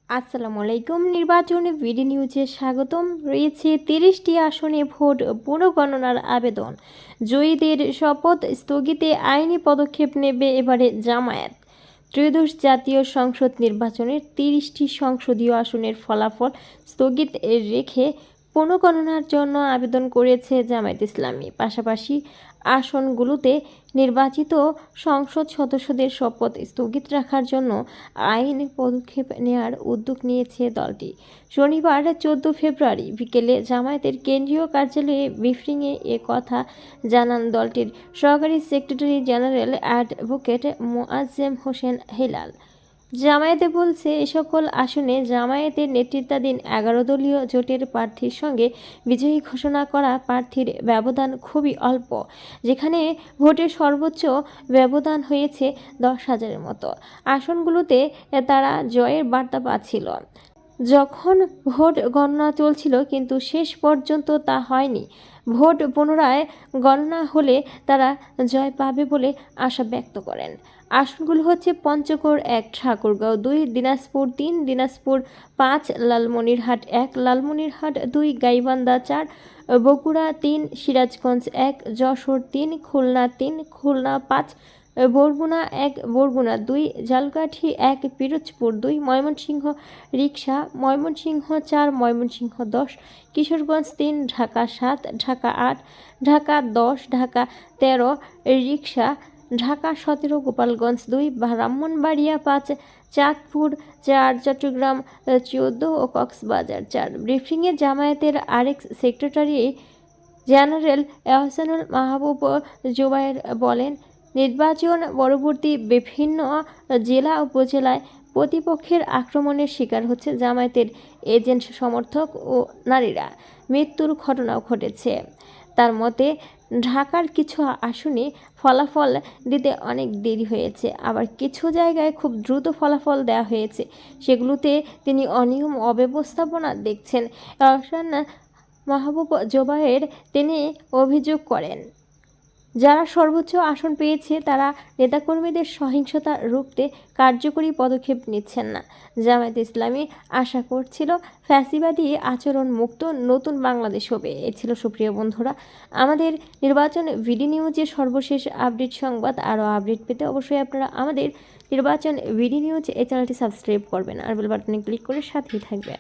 আসসালামু আলাইকুম। নির্বাচনে বিডি নিউজে স্বাগতম। রয়েছে 30টি আসনে ভোট পুনর্গণনার আবেদন। জয়ীদের শপথ স্থগিতে আইনি পদক্ষেপ নেবে এবারে জামায়াত। ত্রয়োদশ জাতীয় সংসদ নির্বাচনের 30টি সংসদীয় আসনের ফলাফল স্থগিত রেখে পুনর্গণনার জন্য আবেদন করেছে জামায়াত ইসলামী। পাশাপাশি আসনগুলোতে নির্বাচিত সংসদ সদস্যদের শপথ স্থগিত রাখার জন্য আইনি পদক্ষেপ নেওয়ার উদ্যোগ নিয়েছে দলটি। শনিবার 14 ফেব্রুয়ারি বিকেলে জামায়াতের কেন্দ্রীয় কার্যালয়ে ব্রিফিংয়ে এ কথা জানান দলটির সহকারী secretary general advocate Moazzem Hossain Helal. জামায়াতে বলছে, এ সকল আসনে জামায়াতের নেতৃত্বাধীন 11 দলীয় জোটের প্রার্থীর সঙ্গে বিজয়ী ঘোষণা করা প্রার্থীর ব্যবধান খুবই অল্প, যেখানে ভোটের সর্বোচ্চ ব্যবধান হয়েছে 10,000-এর মতো। আসনগুলোতে তারা জয়ের বার্তা পাচ্ছিল যখন ভোট গণনা চলছিল, কিন্তু শেষ পর্যন্ত তা হয়নি। ভোট পুনরায় গণনা হলে তারা জয় পাবে বলে আশা ব্যক্ত করেন। আসনগুলো হচ্ছে পঞ্চগড় 1, ঠাকুরগাঁও 2, দিনাজপুর 3, দিনাজপুর 5, লালমনিরহাট 1, লালমনিরহাট 2, গাইবান্ধা 4, বগুড়া 3, সিরাজগঞ্জ 1, যশোর 3, খুলনা 3, খুলনা 5, বরগুনা 1, বরগুনা 2, ঝালকাঠি 1, পিরোজপুর 2, ময়মনসিংহ রিকশা ময়মনসিংহ 4, ময়মনসিংহ 10, কিশোরগঞ্জ 3, ঢাকা 7, ঢাকা 8, ঢাকা 10, ঢাকা 13, রিকশা ঢাকা 17, গোপালগঞ্জ 2, ব্রাহ্মণবাড়িয়া 5, চাঁদপুর 4, চট্টগ্রাম 14 ও কক্সবাজার 4। ব্রিফিংয়ে জামায়াতের আরেক সেক্রেটারি জেনারেল এহসানুল মাহবুব জোবায়ের বলেন, নির্বাচন পরবর্তী বিভিন্ন জেলা উপজেলায় প্রতিপক্ষের আক্রমণের শিকার হচ্ছে জামায়াতের এজেন্ট সমর্থক ও নারীরা। মৃত্যুর ঘটনাও ঘটেছে। তার মতে, ঢাকার কিছু আসনে ফলাফল দিতে অনেক দেরি হয়েছে, আবার কিছু জায়গায় খুব দ্রুত ফলাফল দেওয়া হয়েছে। সেগুলোতে তিনি অনিয়ম অব্যবস্থাপনা দেখছেন। এহসান মাহবুব জোবায়ের তিনি অভিযোগ করেন, যারা সর্বোচ্চ আসন পেয়েছে তারা নেতাকর্মীদের সহিংসতা রুখতে কার্যকরী পদক্ষেপ নিচ্ছেন না। জামায়াত ইসলামী আশা করছিল ফ্যাসিবাদী আচরণ মুক্ত নতুন বাংলাদেশ হবে। এ ছিল, সুপ্রিয় বন্ধুরা, আমাদের নির্বাচন বিডি নিউজের সর্বশেষ আপডেট সংবাদ। আরও আপডেট পেতে অবশ্যই আপনারা আমাদের নির্বাচন বিডি নিউজ এই চ্যানেলটি সাবস্ক্রাইব করবেন আর বেল বাটনে ক্লিক করে সাথেই থাকবেন।